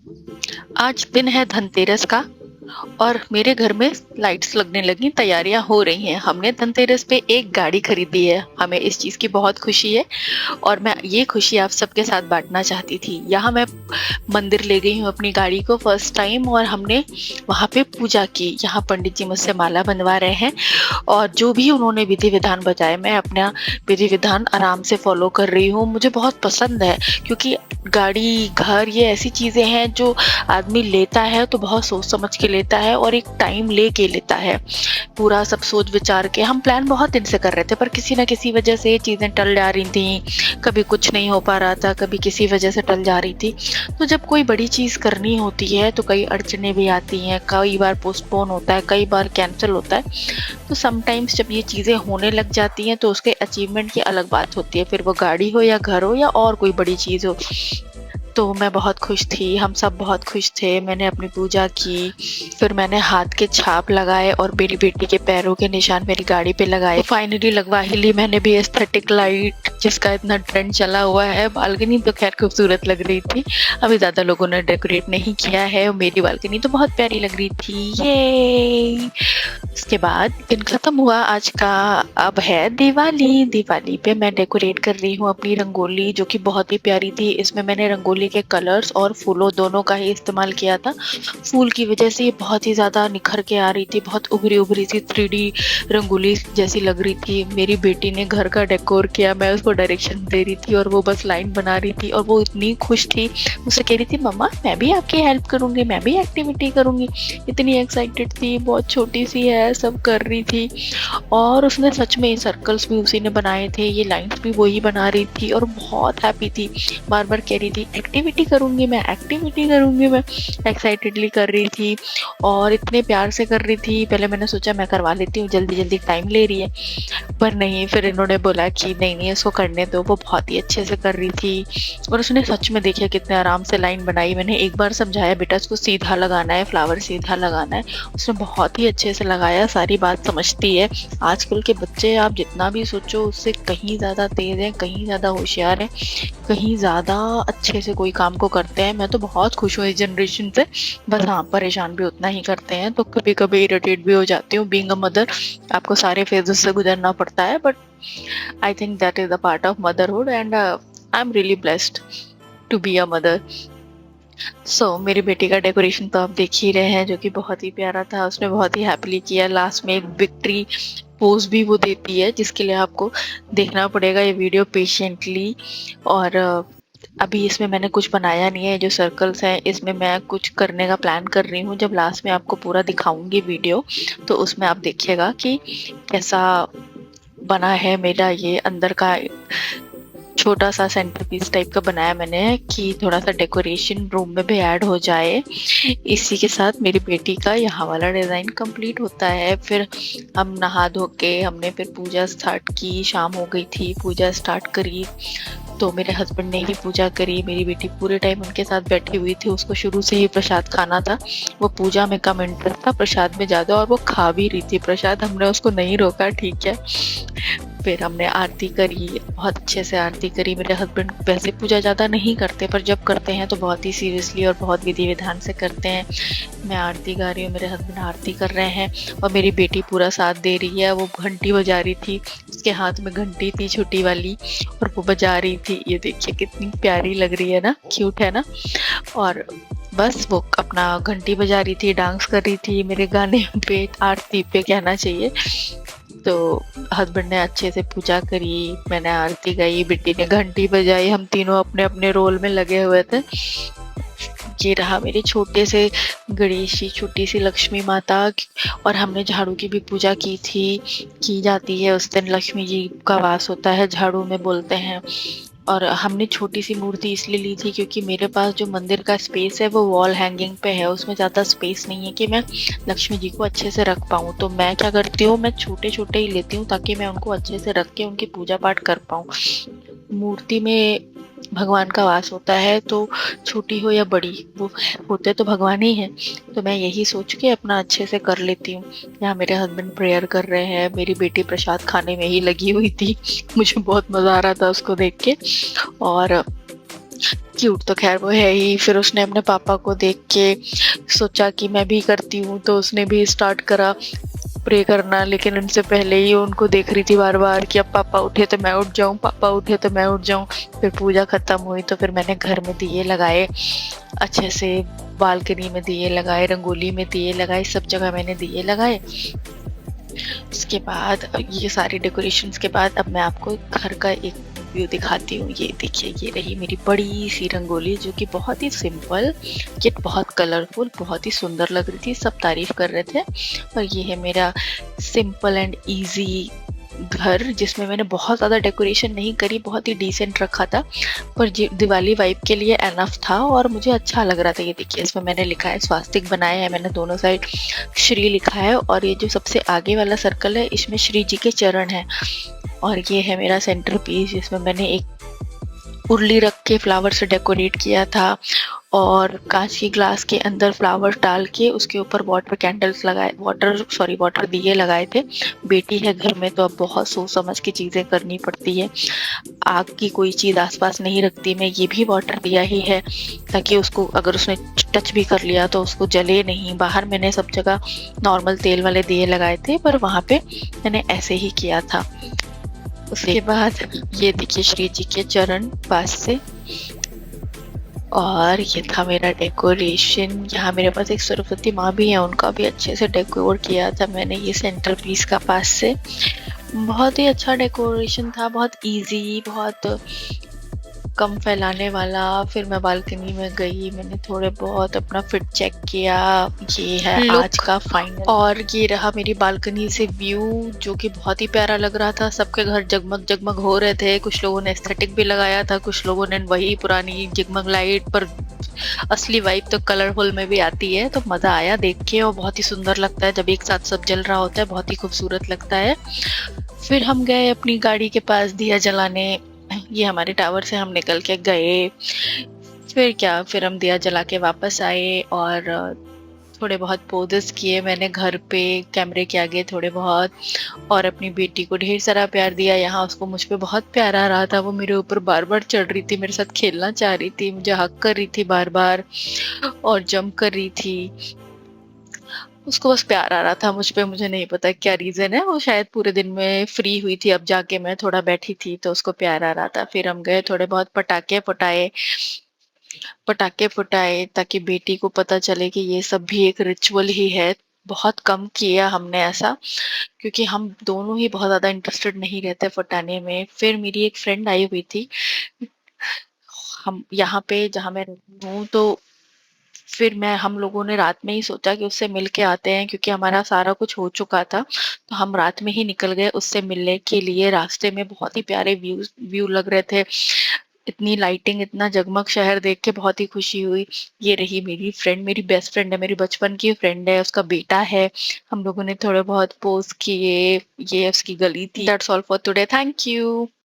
आज दिन है धनतेरस का और मेरे घर में लाइट्स लगने लगी, तैयारियां हो रही हैं। हमने धनतेरस पे एक गाड़ी खरीदी है, हमें इस चीज़ की बहुत खुशी है और मैं ये खुशी आप सबके साथ बांटना चाहती थी। यहाँ मैं मंदिर ले गई हूँ अपनी गाड़ी को फर्स्ट टाइम और हमने वहाँ पे पूजा की। यहाँ पंडित जी मुझसे माला बंधवा रहे हैं और जो भी उन्होंने विधि विधान बताए मैं अपना विधि विधान आराम से फॉलो कर रही हूँ। मुझे बहुत पसंद है क्योंकि गाड़ी, घर ये ऐसी चीज़ें हैं जो आदमी लेता है तो बहुत सोच समझ के लेता है और एक टाइम लेके लेता है। पूरा सब सोच विचार के हम प्लान बहुत दिन से कर रहे थे, पर किसी ना किसी वजह से ये चीज़ें टल जा रही थी। कभी कुछ नहीं हो पा रहा था, कभी किसी वजह से टल जा रही थी। तो जब कोई बड़ी चीज़ करनी होती है तो कई अड़चने भी आती हैं, कई बार पोस्टपोन होता है, कई बार कैंसिल होता है। तो समटाइम्स जब ये चीज़ें होने लग जाती हैं तो उसके अचीवमेंट की अलग बात होती है, फिर वो गाड़ी हो या घर हो या और कोई बड़ी चीज़ हो। तो मैं बहुत खुश थी, हम सब बहुत खुश थे। मैंने अपनी पूजा की, फिर मैंने हाथ के छाप लगाए और मेरी बेटी के पैरों के निशान मेरी गाड़ी पे लगाए। तो फाइनली लगवा ही ली मैंने भी एस्थेटिक लाइट, जिसका इतना ट्रेंड चला हुआ है। बालकनी तो खैर खूबसूरत लग रही थी, अभी ज़्यादा लोगों ने डेकोरेट नहीं किया है। मेरी बालकनी तो बहुत प्यारी लग रही थी। ये उसके बाद दिन खत्म हुआ आज का। अब है दिवाली। दिवाली पे मैं डेकोरेट कर रही हूँ अपनी रंगोली, जो कि बहुत ही प्यारी थी। इसमें मैंने रंगोली के कलर्स और फूलों दोनों का ही इस्तेमाल किया था। फूल की वजह से ये बहुत ही ज़्यादा निखर के आ रही थी, बहुत उभरी उभरी सी 3D रंगोली जैसी लग रही थी। मेरी बेटी ने घर का डेकोर किया, मैं उसको डायरेक्शन दे रही थी और वो बस लाइन बना रही थी और वो इतनी खुश थी। मुझसे कह रही थी मम्मा मैं भी आपकी हेल्प करूँगी, मैं भी एक्टिविटी करूँगी। इतनी एक्साइटेड थी, बहुत छोटी सी है, सब कर रही थी। और उसने सच में सर्कल्स भी उसी ने बनाए थे, ये लाइंस भी वही बना रही थी और बहुत हैप्पी थी। बार बार कह रही थी एक्टिविटी करूँगी मैं, एक्टिविटी करूँगी मैं। एक्साइटेडली कर रही थी और इतने प्यार से कर रही थी। पहले मैंने सोचा मैं करवा लेती हूँ, जल्दी जल्दी टाइम ले रही है, पर नहीं। फिर इन्होंने बोला कि नहीं नहीं इसको करने दो, वो बहुत ही अच्छे से कर रही थी। और उसने सच में देखिए कितने आराम से लाइन बनाई। मैंने एक बार समझाया बेटा इसको सीधा लगाना है, फ्लावर सीधा लगाना है, उसने बहुत ही अच्छे से लगाया, सारी बात समझती है। आजकल के बच्चे आप जितना भी सोचो उससे कहीं ज़्यादा तेज़ हैं, कहीं ज़्यादा होशियार हैं, कहीं ज़्यादा अच्छे से कोई काम को करते हैं। मैं तो बहुत खुश हूँ इस जनरेशन से। बस हाँ, परेशान भी उतना ही करते हैं, तो कभी कभी इरिटेट भी हो जाती हूँ। बीइंग अ मदर आपको सारे फेजेस से गुजरना पड़ता है, but I think that is the part of motherhood and I am really blessed to be a mother. मेरी बेटी का डेकोरेशन तो आप देख ही रहे हैं, जो कि बहुत ही प्यारा था। उसने बहुत ही हैप्पीली किया। लास्ट में एक विक्ट्री पोज भी वो देती है, जिसके लिए आपको देखना पड़ेगा ये वीडियो पेशेंटली। और अभी इसमें मैंने कुछ बनाया नहीं है। जो सर्कल्स हैं इसमें मैं कुछ करने का प्लान कर रही हूँ। जब लास्ट में आपको पूरा दिखाऊंगी वीडियो, तो उसमें आप देखिएगा कि कैसा बना है मेरा ये अंदर का छोटा सा सेंटर पीस टाइप का बनाया मैंने, कि थोड़ा सा डेकोरेशन रूम में भी ऐड हो जाए। इसी के साथ मेरी बेटी का यहाँ वाला डिज़ाइन कंप्लीट होता है। फिर हम नहा धो के हमने फिर पूजा स्टार्ट की। शाम हो गई थी, पूजा स्टार्ट करी, तो मेरे हस्बैंड ने ही पूजा करी। मेरी बेटी पूरे टाइम उनके साथ बैठी हुई थी, उसको शुरू से ही प्रसाद खाना था। वो पूजा में कम इंटरेस्ट था, प्रसाद में ज़्यादा, और वो खा भी रही थी प्रसाद। हमने उसको नहीं रोका, ठीक है। फिर हमने आरती करी, बहुत अच्छे से आरती करी। मेरे हस्बैंड वैसे पूजा ज़्यादा नहीं करते, पर जब करते हैं तो बहुत ही सीरियसली और बहुत विधि विधान से करते हैं। मैं आरती गा रही हूँ, मेरे हस्बैंड आरती कर रहे हैं और मेरी बेटी पूरा साथ दे रही है। वो घंटी बजा रही थी, उसके हाथ में घंटी थी छोटी वाली और वो बजा रही थी। ये देखिए कितनी प्यारी लग रही है ना, क्यूट है ना। और बस वो अपना घंटी बजा रही थी, डांस कर रही थी मेरे गाने पे, आरती पे कहना चाहिए। तो हस्बैंड ने अच्छे से पूजा करी, मैंने आरती गाई, बेटी ने घंटी बजाई, हम तीनों अपने अपने रोल में लगे हुए थे। ये रहा मेरे छोटे से गणेश जी, छोटी सी लक्ष्मी माता। और हमने झाड़ू की भी पूजा की थी, की जाती है उस दिन। लक्ष्मी जी का वास होता है झाड़ू में, बोलते हैं। और हमने छोटी सी मूर्ति इसलिए ली थी क्योंकि मेरे पास जो मंदिर का स्पेस है वो वॉल हैंगिंग पे है, उसमें ज़्यादा स्पेस नहीं है कि मैं लक्ष्मी जी को अच्छे से रख पाऊँ। तो मैं क्या करती हूँ, मैं छोटे छोटे ही लेती हूँ ताकि मैं उनको अच्छे से रख के उनकी पूजा पाठ कर पाऊँ। मूर्ति में भगवान का वास होता है, तो छोटी हो या बड़ी, वो होते तो भगवान ही हैं। तो मैं यही सोच के अपना अच्छे से कर लेती हूँ। यहाँ मेरे हस्बैंड प्रेयर कर रहे हैं, मेरी बेटी प्रसाद खाने में ही लगी हुई थी। मुझे बहुत मज़ा आ रहा था उसको देख के। और क्यूट तो ख़ैर वो है ही, फिर उसने अपने पापा को देख के सोचा कि मैं भी करती हूँ, तो उसने भी स्टार्ट करा प्रे करना, लेकिन उनसे पहले ही उनको देख रही थी बार-बार कि अब पापा उठे तो मैं उठ जाऊँ, पापा उठे तो मैं उठ जाऊँ। फिर पूजा खत्म हुई तो फिर मैंने घर में दिए लगाए, अच्छे से बालकनी में दिए लगाए, रंगोली में दिए लगाए, सब जगह मैंने दिए लगाए। उसके बाद ये सारी डेकोरेशंस के बाद अब मैं आपको घर का एक व्यू दिखाती हूँ। ये देखिए, ये रही मेरी बड़ी सी रंगोली, जो कि बहुत ही सिंपल यet बहुत कलरफुल, बहुत ही सुंदर लग रही थी, सब तारीफ कर रहे थे। और ये है मेरा सिंपल एंड इजी घर, जिसमें मैंने बहुत ज़्यादा डेकोरेशन नहीं करी, बहुत ही डिसेंट रखा था, पर दिवाली वाइब के लिए एनफ था और मुझे अच्छा लग रहा था। ये देखिए, इसमें मैंने लिखा है स्वास्तिक बनाया है मैंने, दोनों साइड श्री लिखा है, और ये जो सबसे आगे वाला सर्कल है इसमें श्री जी के चरण है। और ये है मेरा सेंटर पीस, जिसमें मैंने एक उर्ली रख के फ्लावर से डेकोरेट किया था, और कांच की ग्लास के अंदर फ्लावर डाल के उसके ऊपर वाटर कैंडल्स लगाए, वाटर दिए लगाए थे। बेटी है घर में तो अब बहुत सोच समझ के चीज़ें करनी पड़ती है। आग की कोई चीज़ आसपास नहीं रखती मैं, ये भी वाटर दिया ही है ताकि उसको अगर उसने टच भी कर लिया तो उसको जले नहीं। बाहर मैंने सब जगह नॉर्मल तेल वाले दिए लगाए थे, पर वहाँ पे मैंने ऐसे ही किया था। उसके बाद ये देखिए श्री जी के चरण पास से, और ये था मेरा डेकोरेशन। यहाँ मेरे पास एक सरस्वती माँ भी है, उनका भी अच्छे से डेकोर किया था मैंने ये सेंटर पीस का पास से। बहुत ही अच्छा डेकोरेशन था, बहुत इजी, बहुत कम फैलाने वाला। फिर मैं बालकनी में गई, मैंने थोड़े बहुत अपना फिट चेक किया। ये है आज का फाइनल, और ये रहा मेरी बालकनी से व्यू, जो कि बहुत ही प्यारा लग रहा था। सबके घर जगमग जगमग हो रहे थे, कुछ लोगों ने एस्थेटिक भी लगाया था, कुछ लोगों ने वही पुरानी जगमग लाइट, पर असली वाइब तो कलरफुल में भी आती है। तो मज़ा आया देख के, और बहुत ही सुंदर लगता है जब एक साथ सब जल रहा होता है, बहुत ही खूबसूरत लगता है। फिर हम गए अपनी गाड़ी के पास दिया जलाने, ये हमारे टावर से हम निकल के गए। फिर क्या, फिर हम दिया जला के वापस आए, और थोड़े बहुत पोजेस किए मैंने घर पे कैमरे के आगे थोड़े बहुत, और अपनी बेटी को ढेर सारा प्यार दिया। यहाँ उसको मुझ पे बहुत प्यार आ रहा था, वो मेरे ऊपर बार बार चढ़ रही थी, मेरे साथ खेलना चाह रही थी, मुझे हक कर रही थी बार बार, और जंप कर रही थी। उसको बस प्यार आ रहा था मुझ पे, मुझे नहीं पता क्या रीजन है। वो शायद पूरे दिन में फ्री हुई थी, अब जाके मैं थोड़ा बैठी थी तो उसको प्यार आ रहा था। फिर हम गए, थोड़े बहुत पटाखे फुटाए ताकि बेटी को पता चले कि ये सब भी एक रिचुअल ही है। बहुत कम किया हमने ऐसा, क्योंकि हम दोनों ही बहुत ज्यादा इंटरेस्टेड नहीं रहते फटाने में। फिर मेरी एक फ्रेंड आई हुई थी, हम यहाँ पे जहाँ मैं रहती हूँ, तो फिर हम लोगों ने रात में ही सोचा कि उससे मिल के आते हैं, क्योंकि हमारा सारा कुछ हो चुका था। तो हम रात में ही निकल गए उससे मिलने के लिए। रास्ते में बहुत ही प्यारे व्यू लग रहे थे, इतनी लाइटिंग, इतना जगमग शहर देख के बहुत ही खुशी हुई। ये रही मेरी फ्रेंड, मेरी बेस्ट फ्रेंड है, मेरी बचपन की फ्रेंड है, उसका बेटा है। हम लोगों ने थोड़े बहुत पोज किए, ये उसकी गली थी। That's all for today, thank you.